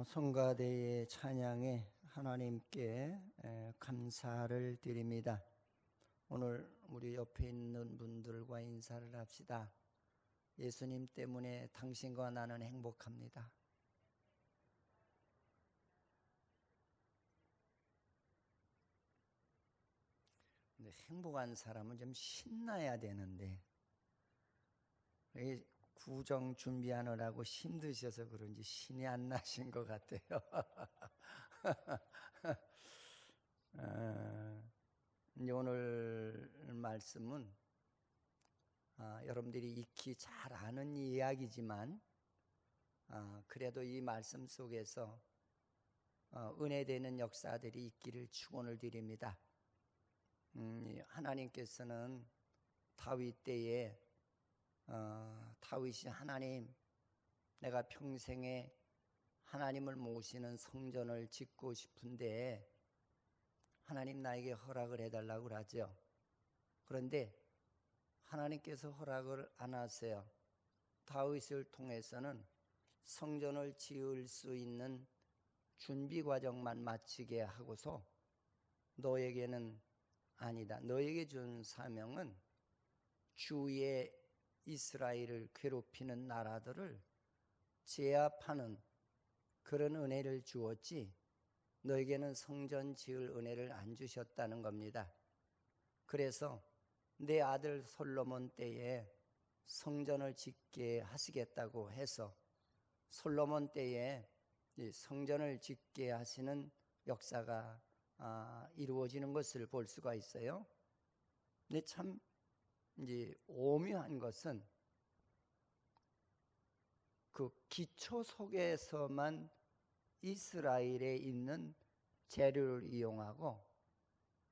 성가대의 찬양에 하나님께 감사를 드립니다. 오늘 우리 옆에 있는 분들과 인사를 합시다. 예수님 때문에 당신과 나는 행복합니다. 근데 행복한 사람은 좀 신나야 되는데 구정 준비하느라고 힘드셔서 그런지 신이 안 나신 것 같아요. 이제 오늘 말씀은 여러분들이 익히 잘 아는 이야기지만 그래도 이 말씀 속에서 은혜되는 역사들이 있기를 축원을 드립니다. 하나님께서는 다윗 때에 다윗이 하나님, 내가 평생에 하나님을 모시는 성전을 짓고 싶은데 하나님 나에게 허락을 해달라고 그러죠. 그런데 하나님께서 허락을 안 하세요. 다윗을 통해서는 성전을 지을 수 있는 준비 과정만 마치게 하고서 너에게는 아니다. 너에게 준 사명은 주의 이스라엘을 괴롭히는 나라들을 제압하는 그런 은혜를 주었지 너에게는 성전 지을 은혜를 안 주셨다는 겁니다. 그래서 내 아들 솔로몬 때에 성전을 짓게 하시겠다고 해서 솔로몬 때에 성전을 짓게 하시는 역사가 이루어지는 것을 볼 수가 있어요. 근데 참 이제 오묘한 것은 그 기초 속에서만 이스라엘에 있는 재료를 이용하고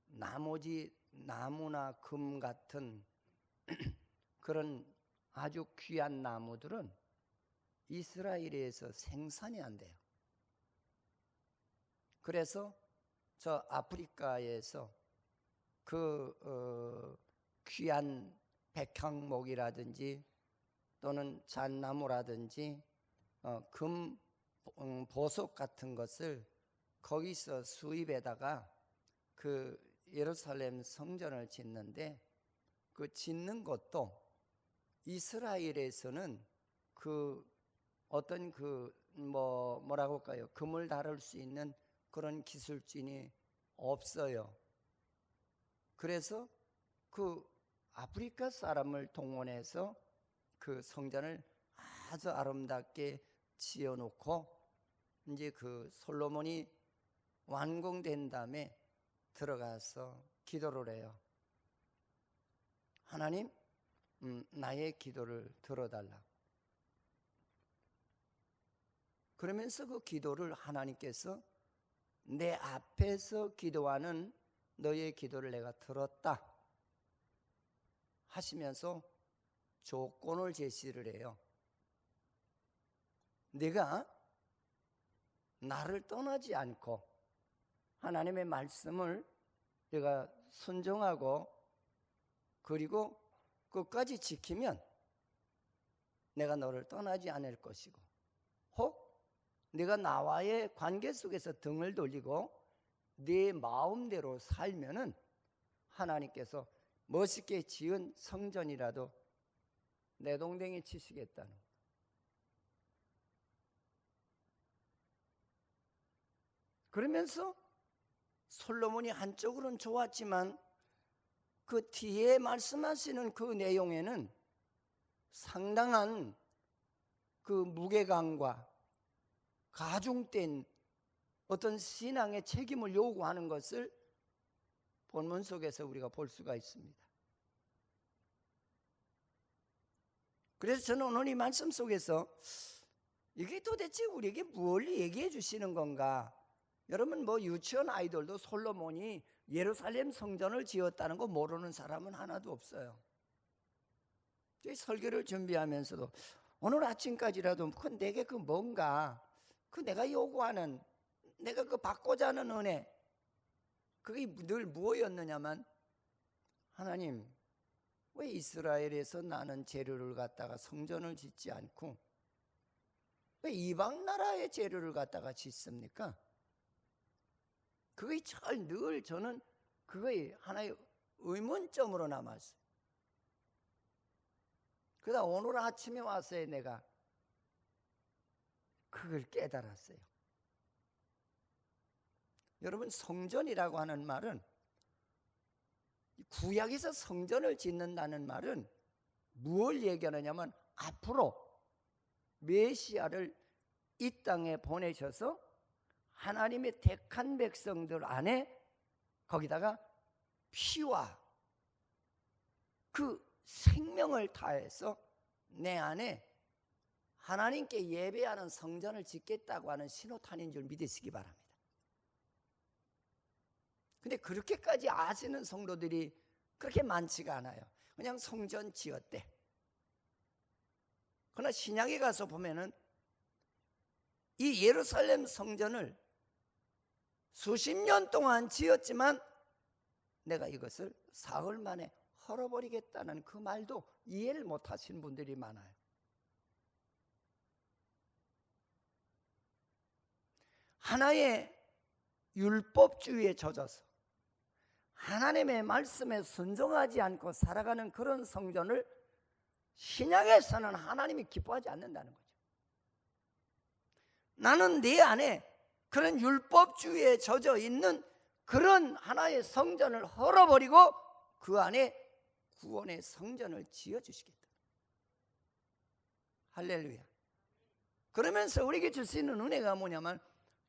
나머지 나무나 금 같은 그런 아주 귀한 나무들은 이스라엘에서 생산이 안 돼요. 그래서 저 아프리카에서 귀한 백향목이라든지 또는 잣나무라든지 금 보석 같은 것을 거기서 수입에다가 그 예루살렘 성전을 짓는데 그 짓는 것도 이스라엘에서는 그 어떤 뭐라고 할까요? 금을 다룰 수 있는 그런 기술진이 없어요. 그래서 그 아프리카 사람을 동원해서 그 성전을 아주 아름답게 지어놓고 이제 그 솔로몬이 완공된 다음에 들어가서 기도를 해요. 하나님, 나의 기도를 들어달라고. 그러면서 그 기도를 하나님께서 내 앞에서 기도하는 너의 기도를 내가 들었다 하시면서 조건을 제시를 해요. 네가 나를 떠나지 않고 하나님의 말씀을 내가 순종하고 그리고 끝까지 지키면 내가 너를 떠나지 않을 것이고 혹 네가 나와의 관계 속에서 등을 돌리고 네 마음대로 살면은 하나님께서 멋있게 지은 성전이라도 내동댕이 치시겠다는 거예요. 그러면서 솔로몬이 한쪽으로는 좋았지만 그 뒤에 말씀하시는 그 내용에는 상당한 그 무게감과 가중된 어떤 신앙의 책임을 요구하는 것을 본문 속에서 우리가 볼 수가 있습니다. 그래서 저는 오늘 이 말씀 속에서 이게 도대체 우리에게 뭘 얘기해 주시는 건가? 여러분 유치원 아이들도 솔로몬이 예루살렘 성전을 지었다는 거 모르는 사람은 하나도 없어요. 설교를 준비하면서도 오늘 아침까지라도 내게 뭔가 내가 요구하는 내가 받고자 하는 은혜 그게 늘 무엇이었느냐면 하나님 왜 이스라엘에서 나는 재료를 갖다가 성전을 짓지 않고 왜 이방 나라의 재료를 갖다가 짓습니까? 그게 늘 저는 그거에 하나의 의문점으로 남았어요. 그러다 오늘 아침에 왔어요. 내가 그걸 깨달았어요. 여러분, 성전이라고 하는 말은, 구약에서 성전을 짓는다는 말은 무엇을 얘기하느냐면, 앞으로 메시아를 이 땅에 보내셔서 하나님의 택한 백성들 안에 거기다가 피와 그 생명을 다해서 내 안에 하나님께 예배하는 성전을 짓겠다고 하는 신호탄인 줄 믿으시기 바랍니다. 근데 그렇게까지 아시는 성도들이 그렇게 많지가 않아요. 그냥 성전 지었대. 그러나 신약에 가서 보면은 이 예루살렘 성전을 수십 년 동안 지었지만 내가 이것을 사흘 만에 헐어버리겠다는 그 말도 이해를 못 하시는 분들이 많아요. 하나의 율법주의에 젖어서 하나님의 말씀에 순종하지 않고 살아가는 그런 성전을 신약에서는 하나님이 기뻐하지 않는다는 거죠. 나는 내 안에 그런 율법주의에 젖어 있는 그런 하나의 성전을 헐어버리고 그 안에 구원의 성전을 지어주시겠다. 할렐루야. 그러면서 우리에게 줄 수 있는 은혜가 뭐냐면,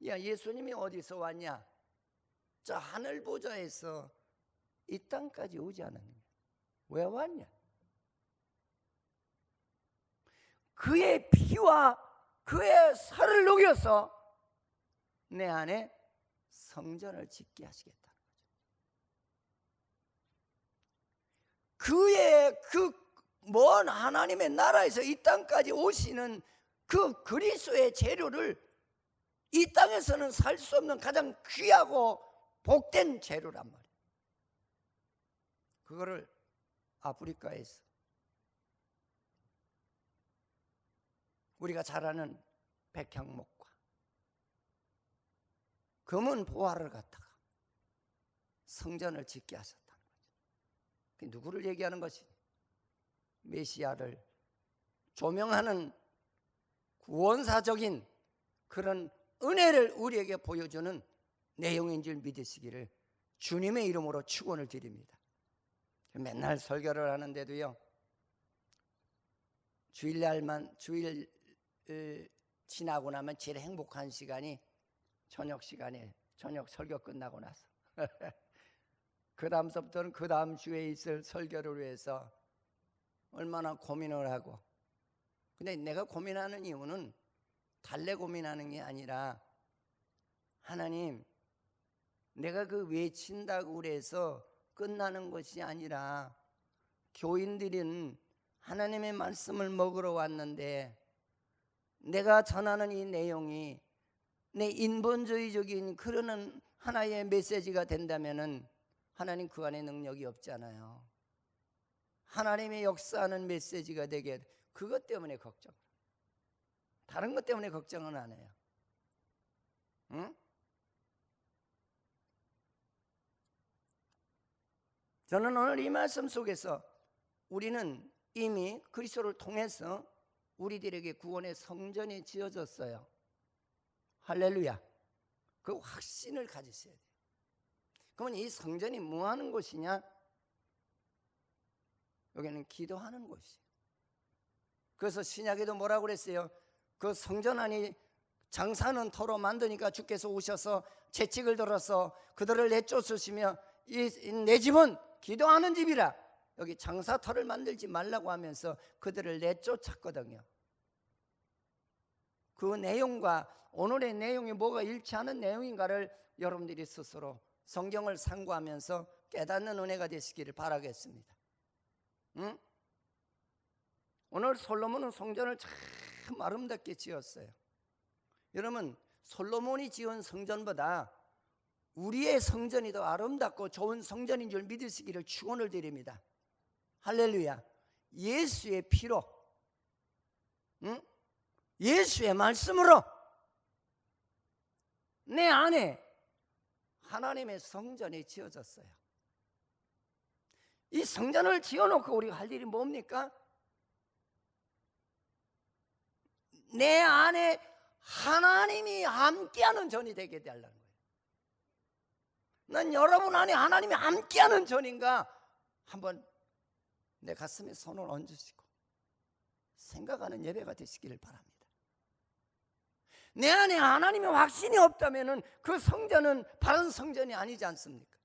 야, 예수님이 어디서 왔냐? 저 하늘 보좌에서 이 땅까지 오지 않았느냐? 왜 왔냐? 그의 피와 그의 살을 녹여서 내 안에 성전을 짓게 하시겠다는 거죠. 그의 그 먼 하나님의 나라에서 이 땅까지 오시는 그 그리스도의 재료를 이 땅에서는 살 수 없는 가장 귀하고 복된 재료란 말이에요. 그거를 아프리카에서 우리가 잘 아는 백향목과 금은 보화를 갖다가 성전을 짓게 하셨다는 거죠. 그 누구를 얘기하는 것이? 메시아를 조명하는 구원사적인 그런 은혜를 우리에게 보여주는 내용인 줄 믿으시기를 주님의 이름으로 축원을 드립니다. 맨날 설교를 하는데도요, 주일 지나고 나면 제일 행복한 시간이 저녁 시간에, 저녁 설교 끝나고 나서 그 다음서부터는 그 다음 주에 있을 설교를 위해서 얼마나 고민을 하고, 근데 내가 고민하는 이유는 달래 고민하는 게 아니라, 하나님, 내가 그 외친다고 그래서 끝나는 것이 아니라, 교인들은 하나님의 말씀을 먹으러 왔는데 내가 전하는 이 내용이 내 인본주의적인 그런 하나의 메시지가 된다면은 하나님 그 안에 능력이 없잖아요. 하나님의 역사하는 메시지가 되게, 그것 때문에 걱정. 다른 것 때문에 걱정은 안 해요. 응? 저는 오늘 이 말씀 속에서 우리는 이미 그리스도를 통해서 우리들에게 구원의 성전이 지어졌어요. 할렐루야. 그 확신을 가지셔야 돼요. 그러면 이 성전이 뭐 하는 곳이냐? 여기는 기도하는 곳이에요. 그래서 신약에도 뭐라고 그랬어요? 그 성전 안이 장사는 터로 만드니까 주께서 오셔서 채찍을 들어서 그들을 내쫓으시며 내 집은 기도하는 집이라, 여기 장사터를 만들지 말라고 하면서 그들을 내쫓았거든요. 그 내용과 오늘의 내용이 뭐가 일치하는 내용인가를 여러분들이 스스로 성경을 상고하면서 깨닫는 은혜가 되시기를 바라겠습니다. 응? 오늘 솔로몬은 성전을 참 아름답게 지었어요. 여러분, 솔로몬이 지은 성전보다 우리의 성전이 더 아름답고 좋은 성전인 줄 믿으시기를 축원을 드립니다. 할렐루야. 예수의 피로, 응? 예수의 말씀으로 내 안에 하나님의 성전이 지어졌어요. 이 성전을 지어놓고 우리가 할 일이 뭡니까? 내 안에 하나님이 함께하는 전이 되게 되려는 거예요. 난 여러분 안에 하나님이 함께하는 전인가 한번 내 가슴에 손을 얹으시고 생각하는 예배가 되시기를 바랍니다. 내 안에 하나님의 확신이 없다면 그 성전은 바른 성전이 아니지 않습니까?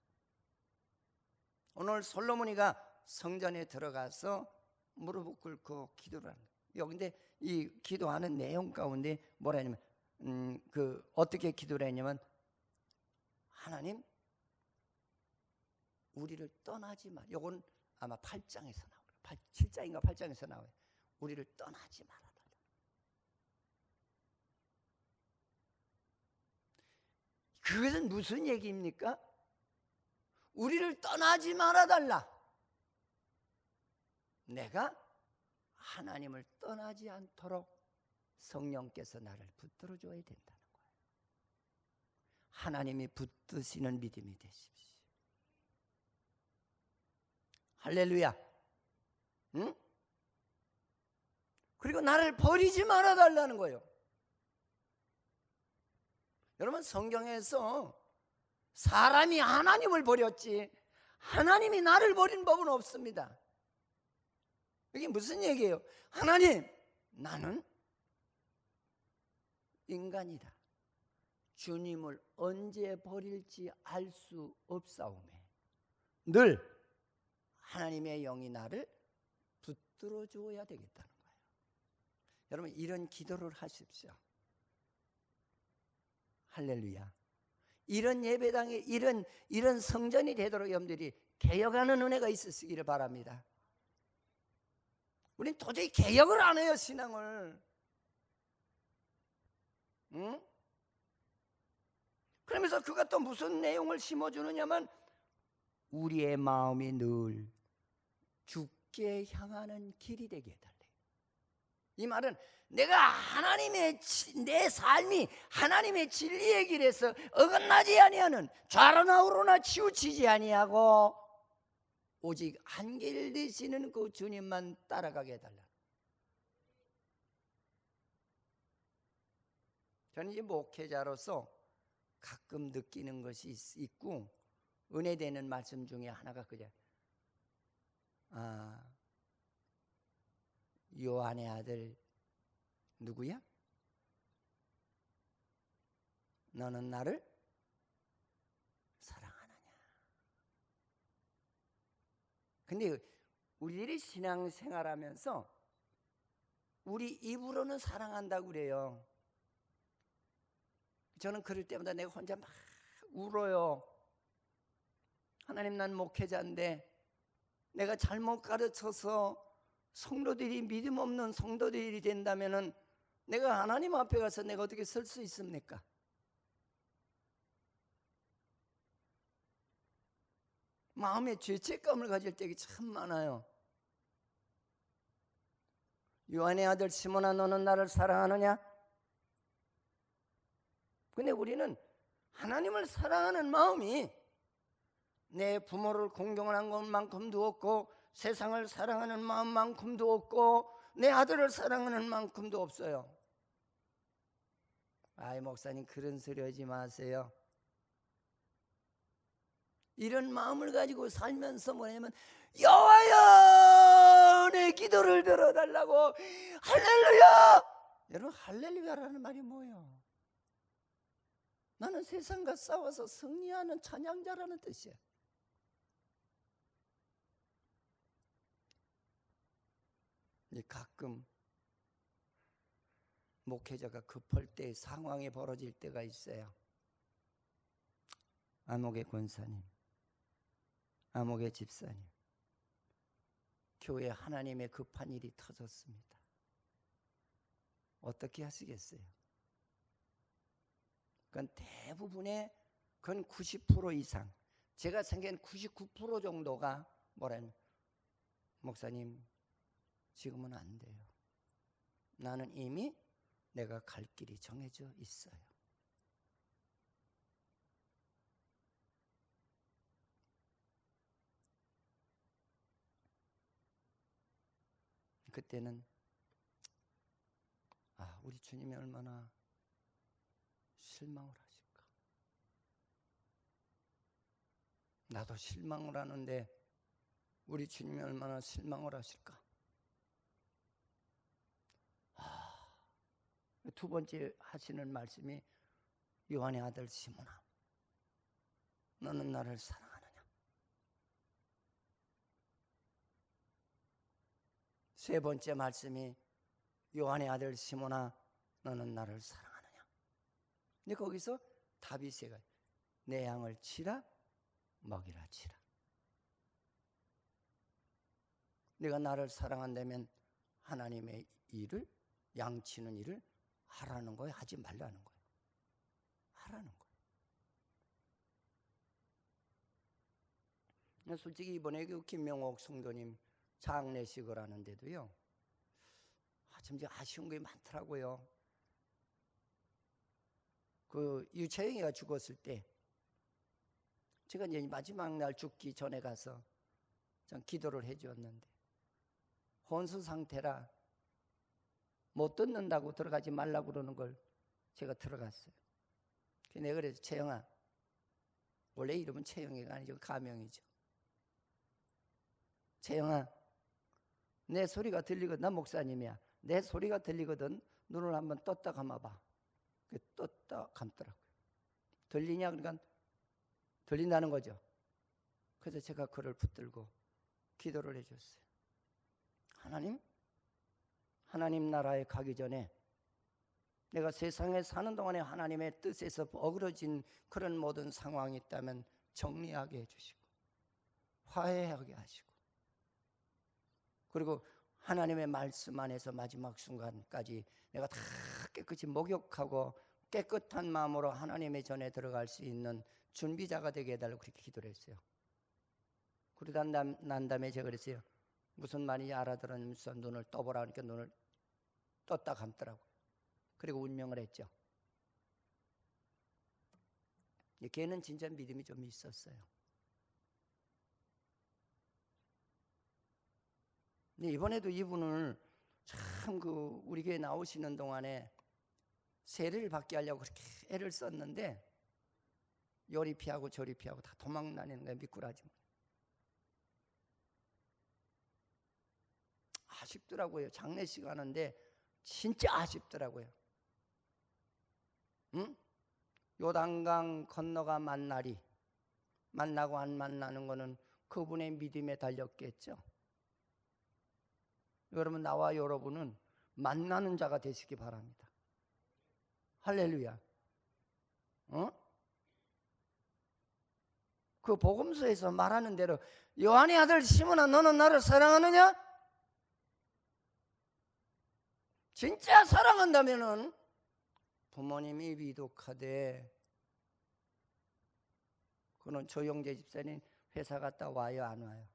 오늘 솔로몬이가 성전에 들어가서 무릎을 꿇고 기도를 합니다. 근데 이 기도하는 내용 가운데 뭐라 하냐면 어떻게 기도를 했냐면 하나님 우리를 떠나지 마. 요건 아마 8장에서 나와요. 7장인가 8장에서 나와요. 우리를 떠나지 말아달라. 그것은 무슨 얘기입니까? 우리를 떠나지 말아달라. 내가 하나님을 떠나지 않도록 성령께서 나를 붙들어 줘야 된다는 거예요. 하나님이 붙드시는 믿음이 되십시오. 할렐루야. 응? 그리고 나를 버리지 말아달라는 거예요. 여러분 성경에서 사람이 하나님을 버렸지 하나님이 나를 버린 법은 없습니다. 이게 무슨 얘기예요? 하나님, 나는 인간이다. 주님을 언제 버릴지 알 수 없사오매 늘 하나님의 영이 나를 붙들어 주어야 되겠다는 거예요. 여러분 이런 기도를 하십시오. 할렐루야. 이런 예배당에 이런 성전이 되도록 여러분들이 개혁하는 은혜가 있으시기를 바랍니다. 우린 도저히 개혁을 안 해요, 신앙을. 응? 그러면서 그가 또 무슨 내용을 심어주느냐면 우리의 마음이 늘 주께 향하는 길이 되게 해달래. 이 말은 내가 내 삶이 하나님의 진리의 길에서 어긋나지 아니하는 좌로나 우로나 치우치지 아니하고 오직 한 길 되시는 그 주님만 따라가게 해달라. 저는 이제 목회자로서 가끔 느끼는 것이 있고 은혜되는 말씀 중에 하나가 그죠. 요한의 아들 누구야? 너는 나를 사랑하느냐? 근데 우리들이 신앙생활하면서 우리 입으로는 사랑한다고 그래요. 저는 그럴 때마다 내가 혼자 막 울어요. 하나님, 난 목회자인데 내가 잘못 가르쳐서 성도들이 믿음 없는 성도들이 된다면은 내가 하나님 앞에 가서 내가 어떻게 설 수 있습니까? 마음에 죄책감을 가질 때가 참 많아요. 요한의 아들 시몬아, 너는 나를 사랑하느냐? 근데 우리는 하나님을 사랑하는 마음이 내 부모를 공경하는 것만큼도 없고 세상을 사랑하는 마음만큼도 없고 내 아들을 사랑하는 만큼도 없어요. 아이 목사님 그런 소리 하지 마세요. 이런 마음을 가지고 살면서 뭐냐면 여호와여 내 기도를 들어달라고 할렐루야. 여러분 할렐루야라는 말이 뭐예요? 나는 세상과 싸워서 승리하는 찬양자라는 뜻이에요. 가끔 목회자가 급할 때 상황이 벌어질 때가 있어요. 아목의 권사님, 아목의 집사님, 교회 하나님의 급한 일이 터졌습니다. 어떻게 하시겠어요? 그건 대부분의 그건 90% 이상, 제가 생각엔 99% 정도가 뭐라는 목사님 지금은 안 돼요. 나는 이미 내가 갈 길이 정해져 있어요. 그때는 우리 주님이 얼마나 실망을 하실까. 나도 실망을 하는데 우리 주님이 얼마나 실망을 하실까. 두 번째 하시는 말씀이 요한의 아들 시몬아, 너는 나를 사랑하느냐. 세 번째 말씀이 요한의 아들 시몬아, 너는 나를 사랑하느냐. 근데 거기서 답이 세 가지. 내 양을 치라, 먹이라 치라. 내가 나를 사랑한다면 하나님의 일을, 양치는 일을 하라는 거예요? 하지 말라는 거예요? 하라는 거예요. 솔직히 이번에 그 김명옥 성도님 장례식을 하는데도요, 참 아쉬운 게 많더라고요. 그 유채영이가 죽었을 때 제가 이제 마지막 날 죽기 전에 가서 좀 기도를 해주었는데, 혼수 상태라 못 듣는다고 들어가지 말라고 그러는 걸 제가 들어갔어요. 내가 그래서 채영아, 원래 이름은 채영이가 아니죠, 가명이죠. 채영아, 내 소리가 들리거든. 난 목사님이야. 내 소리가 들리거든. 눈을 한번 떴다 감아봐. 떴다 감더라고요. 들리냐? 그러니까 들린다는 거죠. 그래서 제가 그를 붙들고 기도를 해줬어요. 하나님 나라에 가기 전에 내가 세상에 사는 동안에 하나님의 뜻에서 어그러진 그런 모든 상황이 있다면 정리하게 해주시고 화해하게 하시고, 그리고 하나님의 말씀 안에서 마지막 순간까지 내가 다 깨끗이 목욕하고 깨끗한 마음으로 하나님의 전에 들어갈 수 있는 준비자가 되게 해달라고 그렇게 기도를 했어요. 그러다 난 다음에 제가 그랬어요. 무슨 말인지 알아들으면서 눈을 떠보라 하니까 눈을 떴다 감더라고요. 그리고 운명을 했죠. 걔는 진짜 믿음이 좀 있었어요. 근데 이번에도 이분을 참 우리 교회 나오시는 동안에 세례를 받게 하려고 그렇게 애를 썼는데 요리 피하고 저리 피하고 다 도망 다니는 거예요. 미꾸라지. 아쉽더라고요. 장례식 하는데 진짜 아쉽더라고요. 응? 요단강 건너가 만나고 안 만나는 거는 그분의 믿음에 달렸겠죠. 여러분, 나와 여러분은 만나는 자가 되시기 바랍니다. 할렐루야. 그 복음서에서 말하는 대로 요한의 아들 시몬아, 너는 나를 사랑하느냐? 진짜 사랑한다면은 부모님이 위독하되 그는 조영재 집사님 회사 갔다 와요, 안 와요?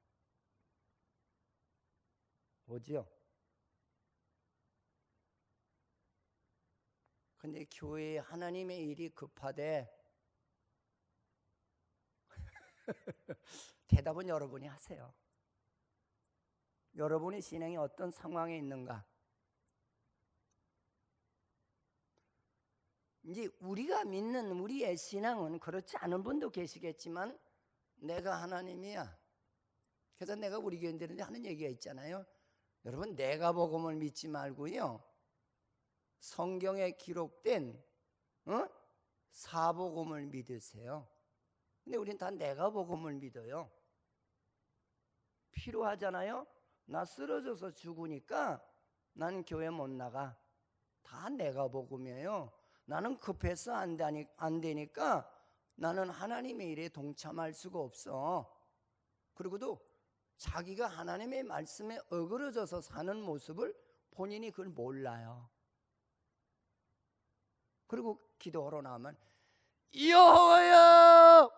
오지요? 근데 교회에 하나님의 일이 급하대. 대답은 여러분이 하세요. 여러분의 신앙이 어떤 상황에 있는가? 이제 우리가 믿는 우리의 신앙은 그렇지 않은 분도 계시겠지만 내가 하나님이야. 그래서 내가 우리 교인들한테 하는 얘기가 있잖아요. 여러분, 내가 복음을 믿지 말고요, 성경에 기록된 사복음을 믿으세요. 근데 우린 다 내가 복음을 믿어요. 필요하잖아요. 나 쓰러져서 죽으니까 나는 교회 못 나가. 다 내가 복음이에요. 나는 급해서 안 되니까 나는 하나님의 일에 동참할 수가 없어. 그리고도 자기가 하나님의 말씀에 어그러져서 사는 모습을 본인이 그걸 몰라요. 그리고 기도하러 나오면 여호와여,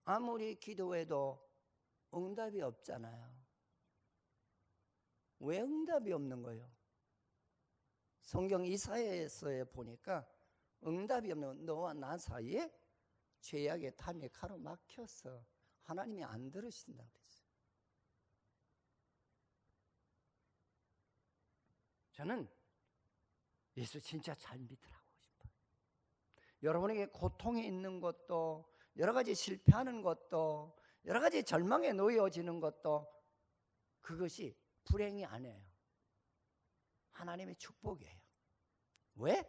아무리 기도해도 응답이 없잖아요. 왜 응답이 없는 거예요? 성경 이사야서에 보니까 응답이 없는 너와 나 사이에 죄악의 담이 가로막혀서 하나님이 안 들으신다고 그랬어요. 저는 예수 진짜 잘 믿으라고 싶어요. 여러분에게 고통이 있는 것도, 여러 가지 실패하는 것도, 여러 가지 절망에 놓여지는 것도 그것이 불행이 아니에요. 하나님의 축복이에요. 왜?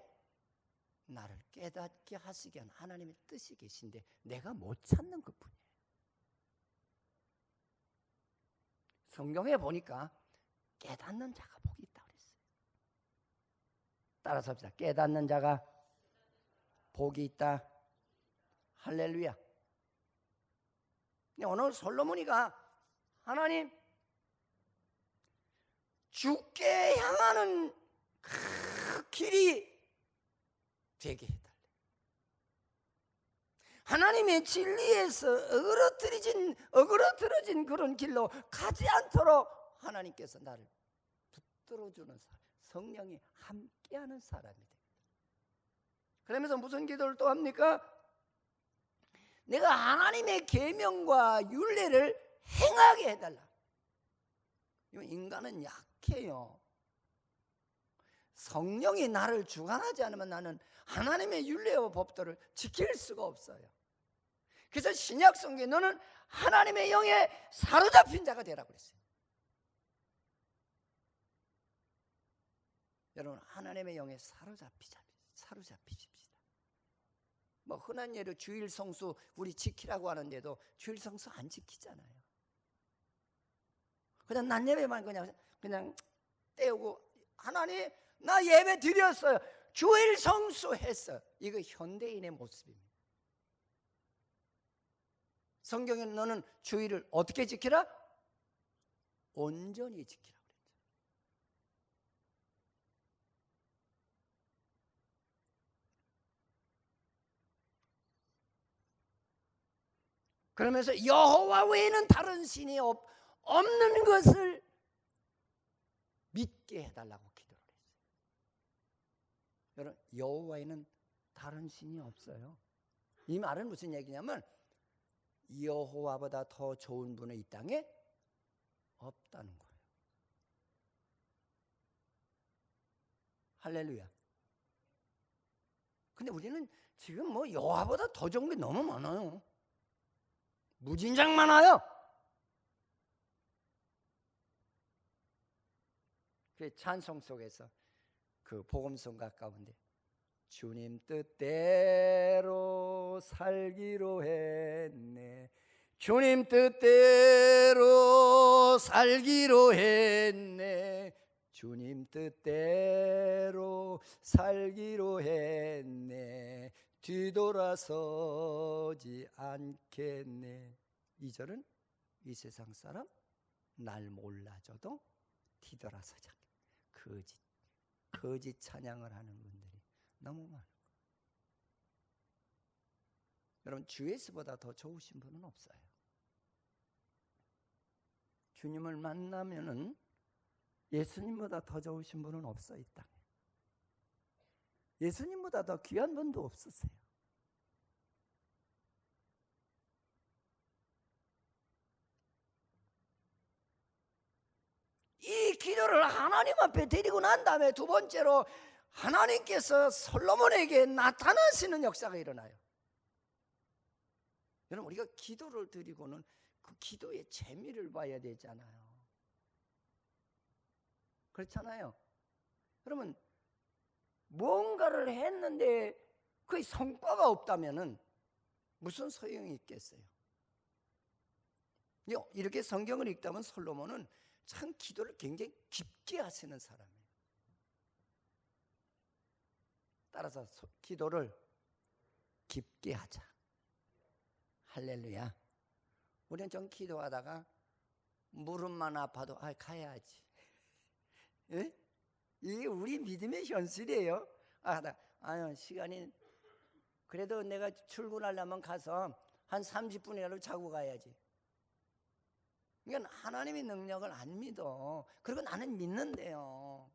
나를 깨닫게 하시기 위한 하나님의 뜻이 계신데 내가 못 찾는 것뿐이에요. 성경에 보니까 깨닫는 자가 복이 있다고 그랬어요. 따라서 합시다. 깨닫는 자가 복이 있다. 할렐루야. 오늘 솔로몬이가 하나님 주께 향하는 그 길이 되게 해달래. 하나님의 진리에서 어그러뜨려진 그런 길로 가지 않도록 하나님께서 나를 붙들어주는 사람, 성령이 함께하는 사람이 됩니다. 그러면서 무슨 기도를 또 합니까? 내가 하나님의 계명과 율례를 행하게 해달라. 인간은 약해요. 성령이 나를 주관하지 않으면 나는 하나님의 율례와 법도를 지킬 수가 없어요. 그래서 신약 성경에 너는 하나님의 영에 사로잡힌 자가 되라고 그랬어요. 여러분, 하나님의 영에 사로잡히십시다. 뭐 흔한 예로 주일 성수 우리 지키라고 하는데도 주일 성수 안 지키잖아요. 그냥 난 예배만 그냥 때우고, 하나님 나 예배 드렸어요, 주일 성수했어요. 이거 현대인의 모습입니다. 성경에는 너는 주일을 어떻게 지키라? 온전히 지키라 그랬죠. 그러면서 여호와 외에는 다른 신이 없는 것을 믿게 해달라고 기도를 했어요. 여러분, 여호와에는 다른 신이 없어요. 이 말은 무슨 얘기냐면 여호와보다 더 좋은 분은 이 땅에 없다는 거예요. 할렐루야. 근데 우리는 지금 뭐 여호와보다 더 좋은 게 너무 많아요. 무진장 많아요. 그 찬송 속에서 그 복음성가 가운데 주님 뜻대로 살기로 했네, 주님 뜻대로 살기로 했네, 주님 뜻대로 살기로 했네, 뒤돌아서지 않겠네. 2절은 이 세상 사람 날 몰라줘도 뒤돌아서지 않겠네. 거짓 찬양을 하는 분들이 너무 많아요. 여러분, 주 예수보다 더 좋으신 분은 없어요. 주님을 만나면은 예수님보다 더 좋으신 분은 없어. 이 땅에 예수님보다 더 귀한 분도 없으세요. 이 기도를 하나님 앞에 드리고 난 다음에 두 번째로 하나님께서 솔로몬에게 나타나시는 역사가 일어나요. 여러분, 우리가 기도를 드리고는 그 기도의 재미를 봐야 되잖아요. 그렇잖아요. 여러분, 뭔가를 했는데 그 성과가 없다면은 무슨 소용이 있겠어요? 이렇게 성경을 읽다면 솔로몬은 참 기도를 굉장히 깊게 하시는 사람이에요. 따라서 기도를 깊게 하자. 할렐루야. 우리는 좀 기도하다가 무릎만 아파도 가야지. 예? 이게 우리 믿음의 현실이에요. 시간이 그래도 내가 출근하려면 가서 한 30분이라도 자고 가야지. 그러니까 하나님의 능력을 안 믿어. 그리고 나는 믿는데요.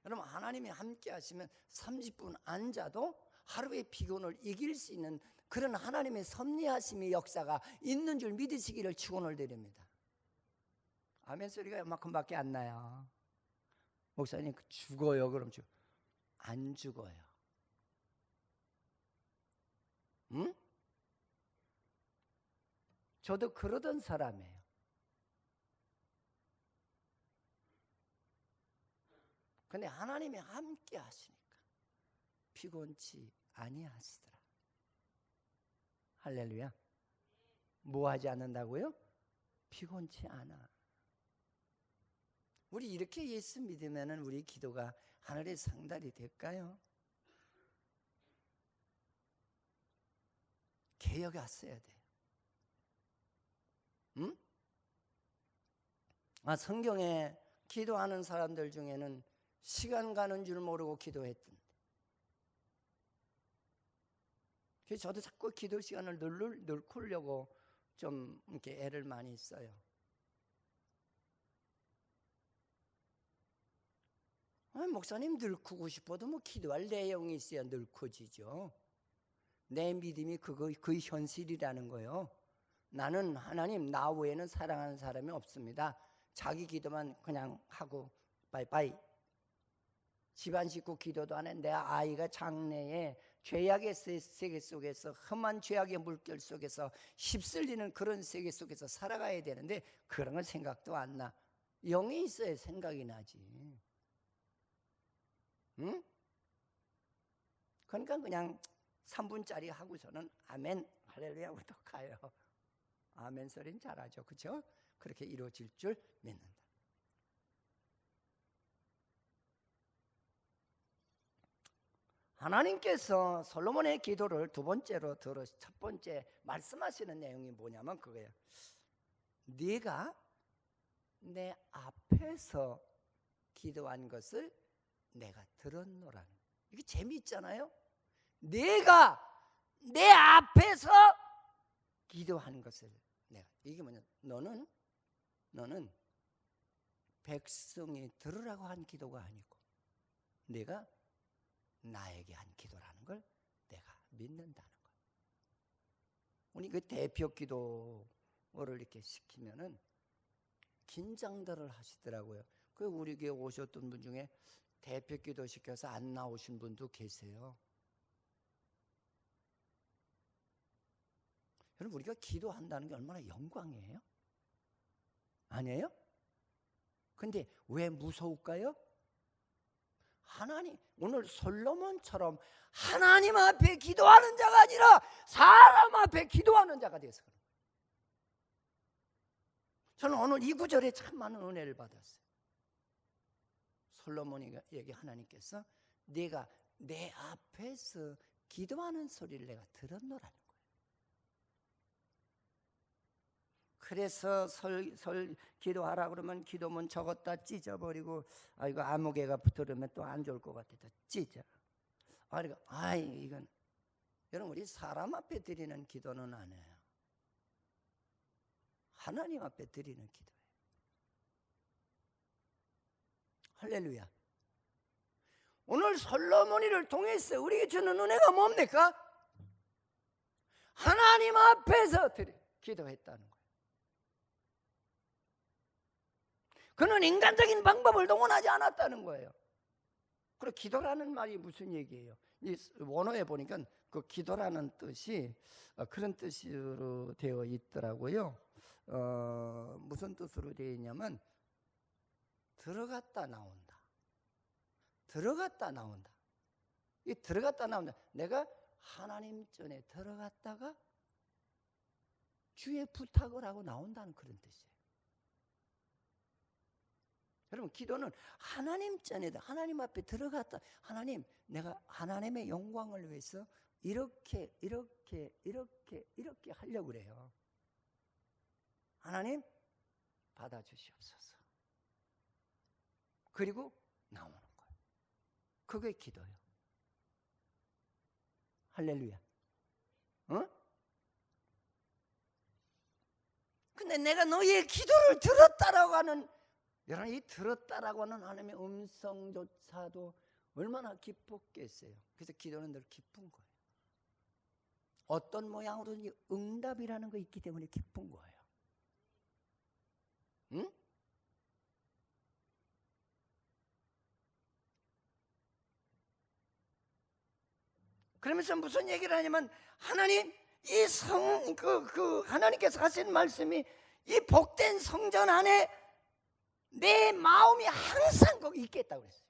여러분, 하나님이 함께 하시면 30분 앉아도 하루의 피곤을 이길 수 있는 그런 하나님의 섭리하심의 역사가 있는 줄 믿으시기를 축원을 드립니다. 아멘 소리가 이만큼밖에 안 나요. 목사님 죽어요. 그럼 안 죽어요. 응? 저도 그러던 사람이에요. 근데 하나님이 함께 하시니까 피곤치 아니하시더라. 할렐루야. 뭐 하지 않는다고요? 피곤치 않아. 우리 이렇게 예수 믿으면 우리 기도가 하늘에 상달이 될까요? 개혁이 왔어야 돼요. 응? 성경에 기도하는 사람들 중에는 시간 가는 줄 모르고 기도했던데. 그래서 저도 자꾸 기도 시간을 늘리려고 좀 이렇게 애를 많이 써요. 목사님 늙고 싶어도 뭐 기도할 내용이 있어야 늙어지죠. 내 믿음이 그 현실이라는 거예요. 나는 하나님 나 외에는 사랑하는 사람이 없습니다. 자기 기도만 그냥 하고 바이바이. 집안 식구 기도도 안 해. 내 아이가 장래에 죄악의 세계 속에서 험한 죄악의 물결 속에서 휩쓸리는 그런 세계 속에서 살아가야 되는데 그런 건 생각도 안 나. 영이 있어야 생각이 나지. 응? 그러니까 그냥 3분짜리 하고서는 아멘 할렐루야 하고 또 가요. 아멘 소리는 잘하죠. 그렇죠? 그렇게 이루어질 줄 믿는다. 하나님께서 솔로몬의 기도를 두 번째로 첫 번째 말씀하시는 내용이 뭐냐면 그거예요. 네가 내 앞에서 기도한 것을 내가 들었노라는. 이게 재미있잖아요. 내가 내 앞에서 기도한 것을 내가. 이게 뭐냐? 너는 백성이 들으라고 한 기도가 아니고 내가 나에게 한 기도라는 걸 내가 믿는다는 거예요. 우리 그 대표 기도를 이렇게 시키면은 긴장들을 하시더라고요. 그 우리 교회 오셨던 분 중에 대표 기도 시켜서 안 나오신 분도 계세요. 여러분, 우리가 기도한다는 게 얼마나 영광이에요? 아니에요? 근데 왜 무서울까요? 하나님, 오늘 솔로몬처럼 하나님 앞에 기도하는 자가 아니라 사람 앞에 기도하는 자가 돼서 그래요. 저는 오늘 이 구절에 참 많은 은혜를 받았어요. 솔로몬에게 하나님께서 네가 내 앞에서 기도하는 소리를 내가 들었노라는 거예요. 그래서 기도하라 그러면 기도문 적었다 찢어버리고 이거 아무개가 붙으면 또 안 좋을 것 같아서 찢어. 이건 여러분 우리 사람 앞에 드리는 기도는 아니에요. 하나님 앞에 드리는 기도예요. 할렐루야. 오늘 솔로몬이를 통해서 우리에게 주는 은혜가 뭡니까? 하나님 앞에서 기도했다는 거예요. 그는 인간적인 방법을 동원하지 않았다는 거예요. 그리고 기도라는 말이 무슨 얘기예요? 이 원어에 보니까 그 기도라는 뜻이 그런 뜻으로 되어 있더라고요. 무슨 뜻으로 되어 있냐면 들어갔다 나온다. 들어갔다 나온다. 이 들어갔다 나온다. 내가 하나님 전에 들어갔다가 주의 부탁을 하고 나온다는 그런 뜻이에요. 여러분, 기도는 하나님 전에 하나님 앞에 들어갔다. 하나님, 내가 하나님의 영광을 위해서 이렇게 하려고 그래요. 하나님 받아주시옵소서. 그리고 나오는 거예요. 그게 기도예요. 할렐루야. 어? 근데 내가 너희의 기도를 들었다라고 하는 여러분, 이 들었다라고 하는 하나님의 음성조차도 얼마나 기뻤겠어요. 그래서 기도는 늘 기쁜 거예요. 어떤 모양으로든지 응답이라는 거 있기 때문에 기쁜 거예요. 응? 그러면서 무슨 얘기를 하냐면, 하나님, 하나님께서 하신 말씀이 이 복된 성전 안에 내 마음이 항상 거기 있겠다고 그랬어요.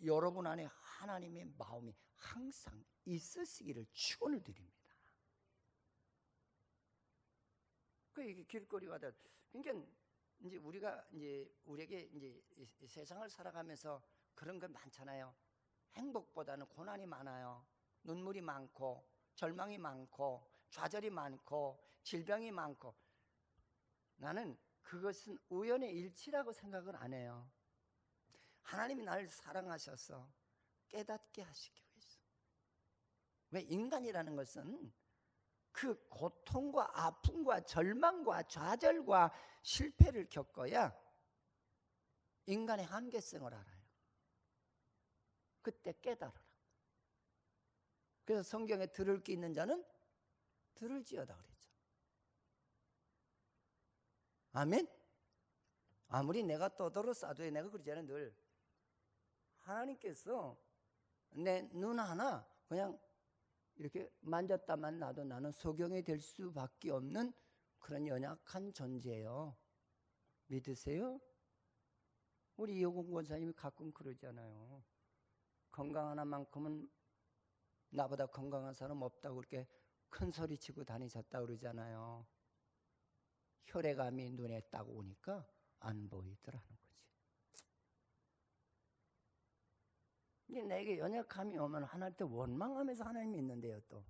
여러분 안에 하나님의 마음이 항상 있으시기를 축원을 드립니다. 그 길거리 가다, 그러니까 이제 우리에게 이제 세상을 살아가면서 그런 건 많잖아요. 행복보다는 고난이 많아요. 눈물이 많고, 절망이 많고, 좌절이 많고, 질병이 많고. 나는 그것은 우연의 일치라고 생각을 안 해요. 하나님이 나를 사랑하셔서 깨닫게 하시기 위해서. 왜? 인간이라는 것은 그 고통과 아픔과 절망과 좌절과 실패를 겪어야 인간의 한계성을 알아요. 그때 깨달으라. 그래서 성경에 들을 게 있는 자는 들을지어다 그랬죠. 아멘? 아무리 내가 떠들어 싸도 내가 그러잖아요. 늘 하나님께서 내 눈 하나 그냥 이렇게 만졌다만 놔도 나는 소경이 될 수밖에 없는 그런 연약한 존재예요. 믿으세요? 우리 이호공 권사님이 가끔 그러잖아요. 건강 하나만큼은 나보다 건강한 사람 없다고 그렇게 큰 소리 치고 다니셨다 그러잖아요. 혈액암이 눈에 딱 오니까 안 보이더라는 거지. 근데 내게 연약함이 오면 하나님한테 원망하면서 하나님이 있는데요. 또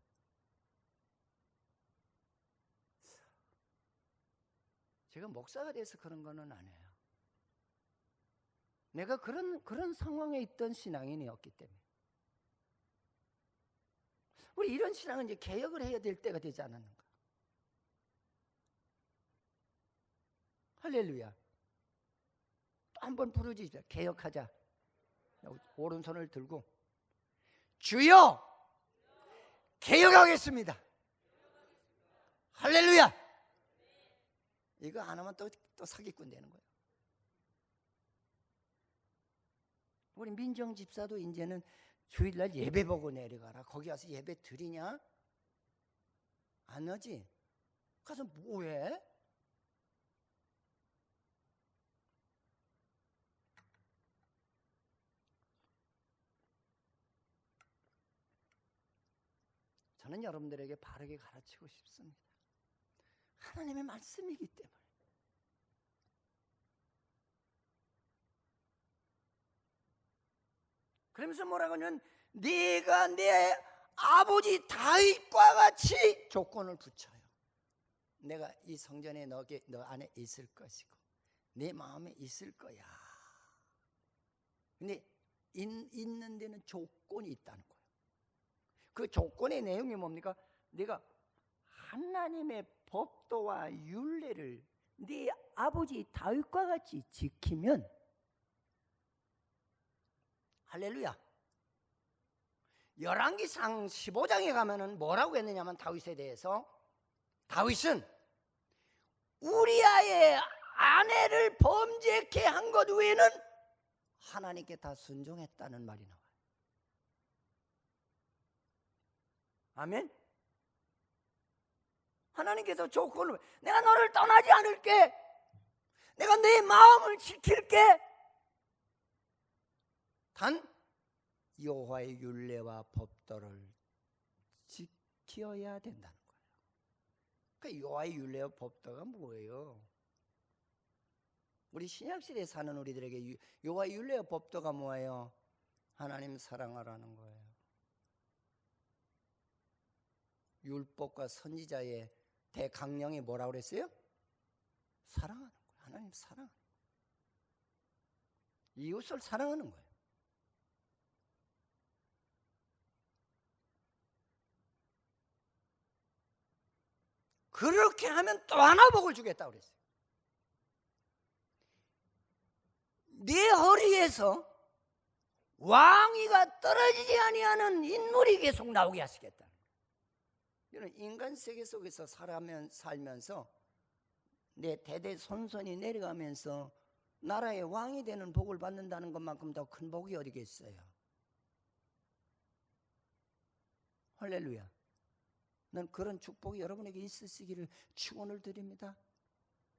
제가 목사가 돼서 그런 거는 아니에요. 내가 그런 상황에 있던 신앙인이었기 때문에. 우리 이런 신앙은 이제 개혁을 해야 될 때가 되지 않았는가? 할렐루야. 또 한 번 부르짖자. 개혁하자. 오른손을 들고 주여 개혁하겠습니다. 할렐루야. 이거 안 하면 또 사기꾼 되는 거예요. 우리 민정 집사도 이제는 주일날 예배 보고 내려가라. 거기 가서 예배 드리냐? 안 하지? 가서 뭐해? 저는 여러분들에게 바르게 가르치고 싶습니다. 하나님의 말씀이기 때문에. 그러면서 뭐라고 하냐면 네가 내 아버지 다윗과 같이 조건을 붙여요. 내가 이 성전에 너 안에 있을 것이고 네 마음에 있을 거야. 근데 있는 데는 조건이 있다는 거예요. 그 조건의 내용이 뭡니까? 네가 하나님의 법도와 율례를 네 아버지 다윗과 같이 지키면, 할렐루야. 열왕기상 15장에 가면은 뭐라고 했느냐면 다윗에 대해서, 다윗은 우리아의 아내를 범죄케 한 것 외에는 하나님께 다 순종했다는 말이 나와요. 아멘. 하나님께서 조건을, 내가 너를 떠나지 않을게, 내가 네 마음을 지킬게, 단 여호와의 율례와 법도를 지켜야 된다는 거예요. 그 여호와의 율례와 법도가 뭐예요? 우리 신약시대에 사는 우리들에게 여호와의 율례와 법도가 뭐예요? 하나님 사랑하라는 거예요. 율법과 선지자의 대강령이 뭐라고 그랬어요? 사랑하는 거예요. 하나님 사랑하는 거예요. 이웃을 사랑하는 거예요. 그렇게 하면 또 하나 복을 주겠다고 그랬어요. 네 허리에서 왕위가 떨어지지 아니하는 인물이 계속 나오게 하시겠다. 이런 인간 세계 속에서 살면서 내 대대손손이 내려가면서 나라의 왕이 되는 복을 받는다는 것만큼 더 큰 복이 어디겠어요? 할렐루야. 난 그런 축복이 여러분에게 있으시기를 축원을 드립니다.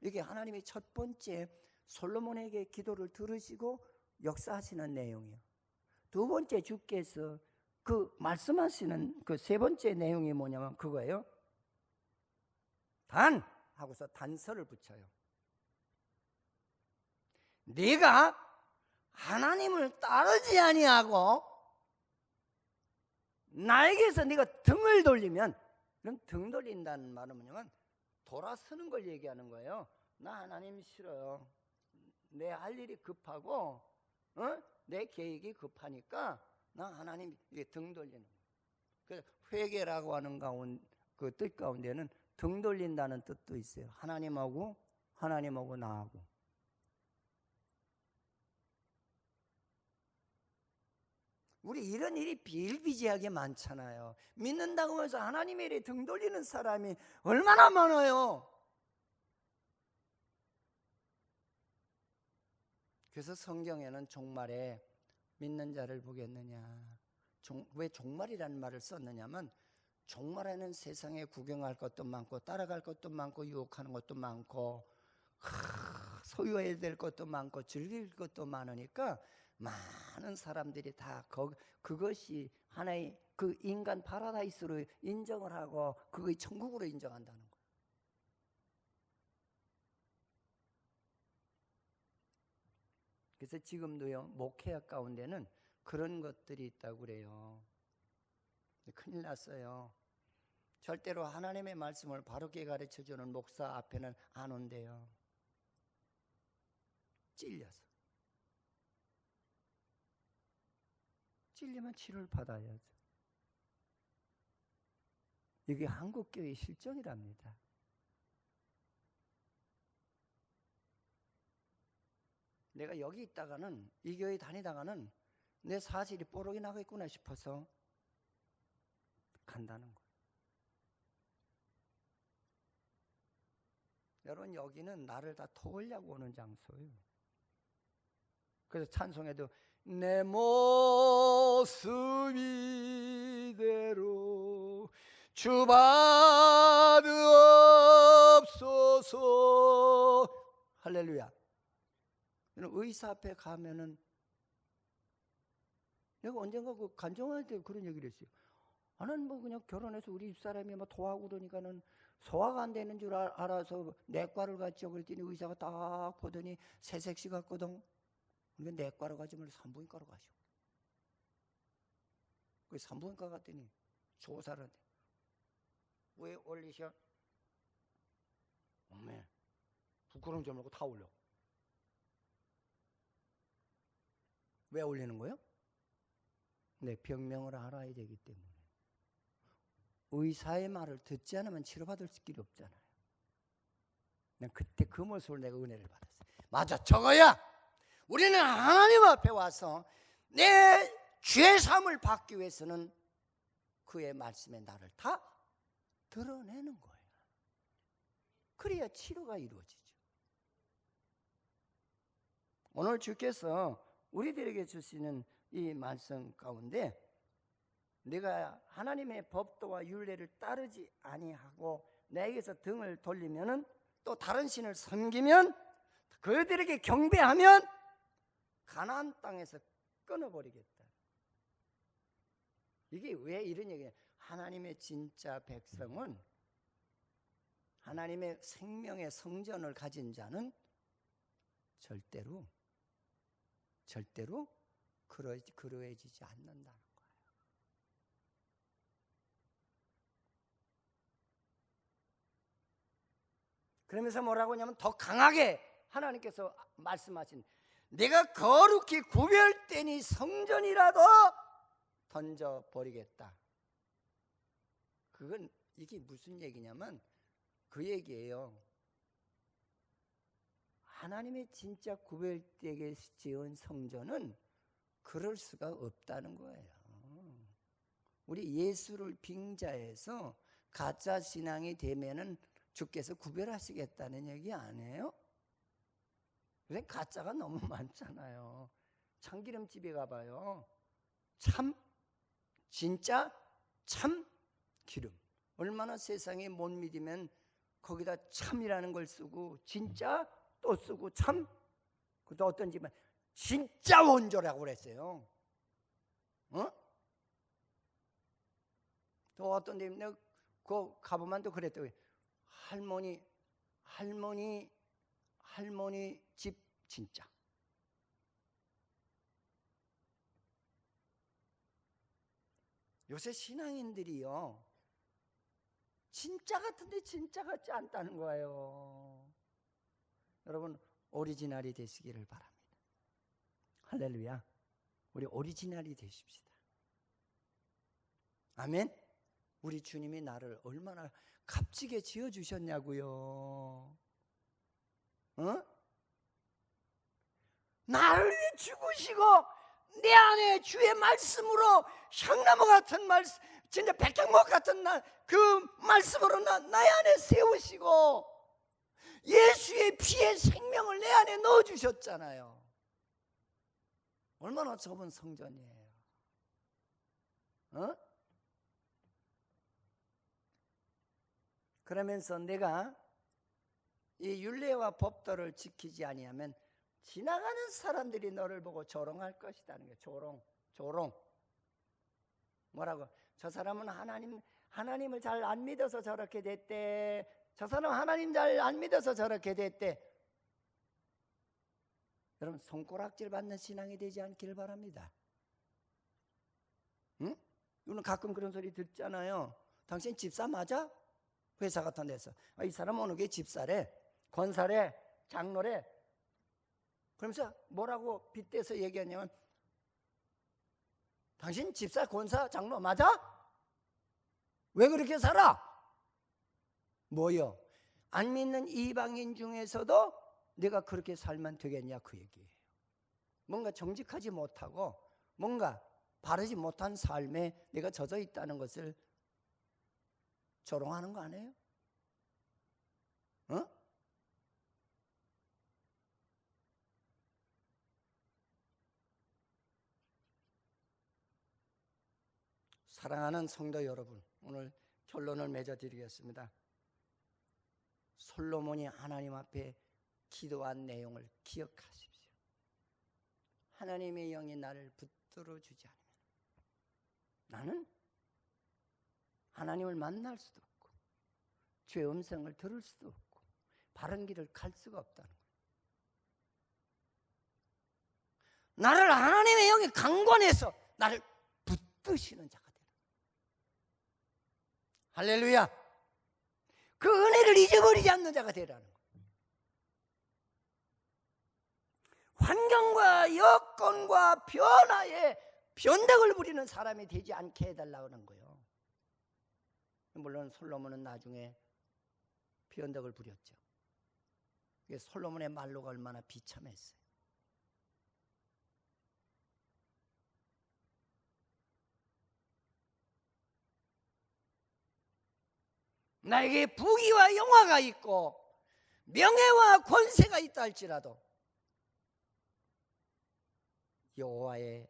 이게 하나님의 첫 번째 솔로몬에게 기도를 들으시고 역사하시는 내용이에요. 두 번째 주께서 그 말씀하시는 그 세 번째 내용이 뭐냐면 그거예요. 단 하고서 단서를 붙여요. 네가 하나님을 따르지 아니하고 나에게서 네가 등을 돌리면, 그럼 등 돌린다는 말은 뭐냐면 돌아서는 걸 얘기하는 거예요. 나 하나님 싫어요. 내 할 일이 급하고 내 계획이 급하니까 나 하나님 이게 등 돌리는 거예요. 그래서 회개라고 하는 그 뜻 가운데는 등 돌린다는 뜻도 있어요. 하나님하고 나하고. 우리 이런 일이 비일비재하게 많잖아요. 믿는다고 해서 하나님의 일에 등 돌리는 사람이 얼마나 많아요. 그래서 성경에는 종말에 믿는 자를 보겠느냐. 왜 종말이라는 말을 썼느냐면 종말에는 세상에 구경할 것도 많고 따라갈 것도 많고 유혹하는 것도 많고 소유해야 될 것도 많고 즐길 것도 많으니까 많은 사람들이 다 그것이 하나의 그 인간 파라다이스로 인정을 하고 그것이 천국으로 인정한다는 거예요. 그래서 지금도요 목회학 가운데는 그런 것들이 있다고 그래요. 큰일 났어요. 절대로 하나님의 말씀을 바르게 가르쳐주는 목사 앞에는 안 온대요. 찔리면 치료를 받아야죠. 이게 한국교회의 실정이랍니다. 내가 여기 있다가는 이 교회 다니다가는 내 사실이 뽀록이 나겠구나 싶어서 간다는 거예요. 여러분 여기는 나를 다 토하려고 오는 장소예요. 그래서 찬송에도 내 모습 이대로 주 받으옵소서. 할렐루야. 의사 앞에 가면은 내가 언젠가 그 간증할 때 그런 얘기를 했어요. 나는 뭐 그냥 결혼해서 우리 집사람이 뭐 토하고 그러니까는 소화가 안 되는 줄 알아서 내과를 갔죠. 그랬더니 의사가 딱 보더니 새색시 같거든. 그러니까 내과로 가지 말고 산부인과로 가시오. 그 산부인과 갔더니 조사를 한대. 왜 올리셔? 어메 부끄러운 줄 모르고 다 올려. 왜 올리는 거예요? 내 병명을 알아야 되기 때문에. 의사의 말을 듣지 않으면 치료받을 길이 없잖아요. 난 그때 그 모습을 내가 은혜를 받았어요. 맞아, 저거야. 우리는 하나님 앞에 와서 내 죄 사함을 받기 위해서는 그의 말씀에 나를 다 드러내는 거예요. 그래야 치료가 이루어지죠. 오늘 주께서 우리들에게 주시는 이 말씀 가운데 내가 하나님의 법도와 율례를 따르지 아니하고 내게서 등을 돌리면은 또 다른 신을 섬기면 그들에게 경배하면 가나안 땅에서 끊어버리겠다. 이게 왜 이런 얘기예요? 하나님의 진짜 백성은 하나님의 생명의 성전을 가진 자는 절대로 그러해지지 않는다는 거예요. 그러면서 뭐라고 하냐면 더 강하게 하나님께서 말씀하신 내가 거룩히 구별되니 성전이라도 던져버리겠다. 그건 이게 무슨 얘기냐면 그 얘기예요. 하나님의 진짜 구별되게 지은 성전은 그럴 수가 없다는 거예요. 우리 예수를 빙자해서 가짜 신앙이 되면은 주께서 구별하시겠다는 얘기 아니에요? 그래, 가짜가 너무 많잖아요. 참기름집에 가봐요. 참, 진짜 참 기름. 얼마나 세상에 못 믿으면 거기다 참이라는 걸 쓰고 진짜 또 쓰고 참. 또 어떤 집은 진짜 원조라고 그랬어요. 또 어떤 데 내가 그 가보면 또 그랬더니 할머니 집 진짜. 요새 신앙인들이요, 진짜 같은데 진짜 같지 않다는 거예요. 여러분, 오리지널이 되시기를 바랍니다. 할렐루야. 우리 오리지널이 되십시다. 아멘. 우리 주님이 나를 얼마나 값지게 지어주셨냐고요. 나를 위해 죽으시고 내 안에 주의 말씀으로 향나무 같은 말씀, 진짜 백향목 같은 그 말씀으로 나의 안에 세우시고 예수의 피의 생명을 내 안에 넣어주셨잖아요. 얼마나 좁은 성전이에요. 그러면서 내가 이 율례와 법도를 지키지 아니하면 지나가는 사람들이 너를 보고 조롱할 것이라는 거예요. 조롱. 뭐라고? 저 사람은 하나님을 잘 안 믿어서 저렇게 됐대. 저 사람은 하나님 잘 안 믿어서 저렇게 됐대. 여러분, 손가락질 받는 신앙이 되지 않기를 바랍니다. 응? 우리는 가끔 그런 소리 듣잖아요. 당신 집사 맞아? 회사 같은 데서. 이 사람 어느 게 집사래, 권사래, 장로래. 그러면서 뭐라고 빗대서 얘기하냐면, 당신 집사, 권사, 장로 맞아? 왜 그렇게 살아? 뭐요? 안 믿는 이방인 중에서도 내가 그렇게 살면 되겠냐, 그 얘기예요. 뭔가 정직하지 못하고 뭔가 바르지 못한 삶에 내가 젖어 있다는 것을 조롱하는 거 아니에요? 사랑하는 성도 여러분, 오늘 결론을 맺어드리겠습니다. 솔로몬이 하나님 앞에 기도한 내용을 기억하십시오. 하나님의 영이 나를 붙들어 주지 않으면 나는 하나님을 만날 수도 없고 주의 음성을 들을 수도 없고 바른 길을 갈 수가 없다는 거예요. 나를 하나님의 영이 강권해서 나를 붙드시는 자가 되라. 할렐루야. 그 은혜를 잊어버리지 않는 자가 되라는 거예요. 환경과 여건과 변화에 변덕을 부리는 사람이 되지 않게 해달라고 하는 거예요. 물론 솔로몬은 나중에 변덕을 부렸죠. 솔로몬의 말로가 얼마나 비참했어요. 나에게 부귀와 영화가 있고 명예와 권세가 있다 할지라도 여호와의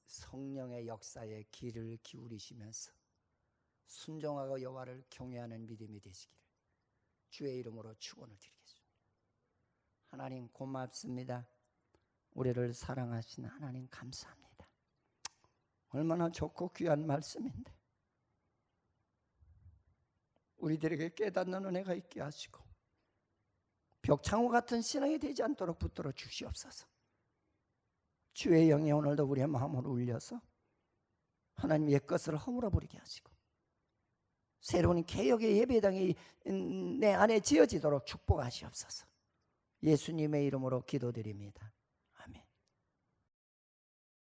성령의 역사에 귀를 기울이시면서 순종하고 여호와를 경외하는 믿음이 되시기를 주의 이름으로 축원을 드리겠습니다. 하나님 고맙습니다. 우리를 사랑하시는 하나님 감사합니다. 얼마나 좋고 귀한 말씀인데 우리들에게 깨닫는 은혜가 있게 하시고 벽창호 같은 신앙이 되지 않도록 붙들어 주시옵소서. 주의 영이 오늘도 우리의 마음을 울려서 하나님 옛것을 허물어버리게 하시고 새로운 개혁의 예배당이 내 안에 지어지도록 축복하시옵소서. 예수님의 이름으로 기도드립니다.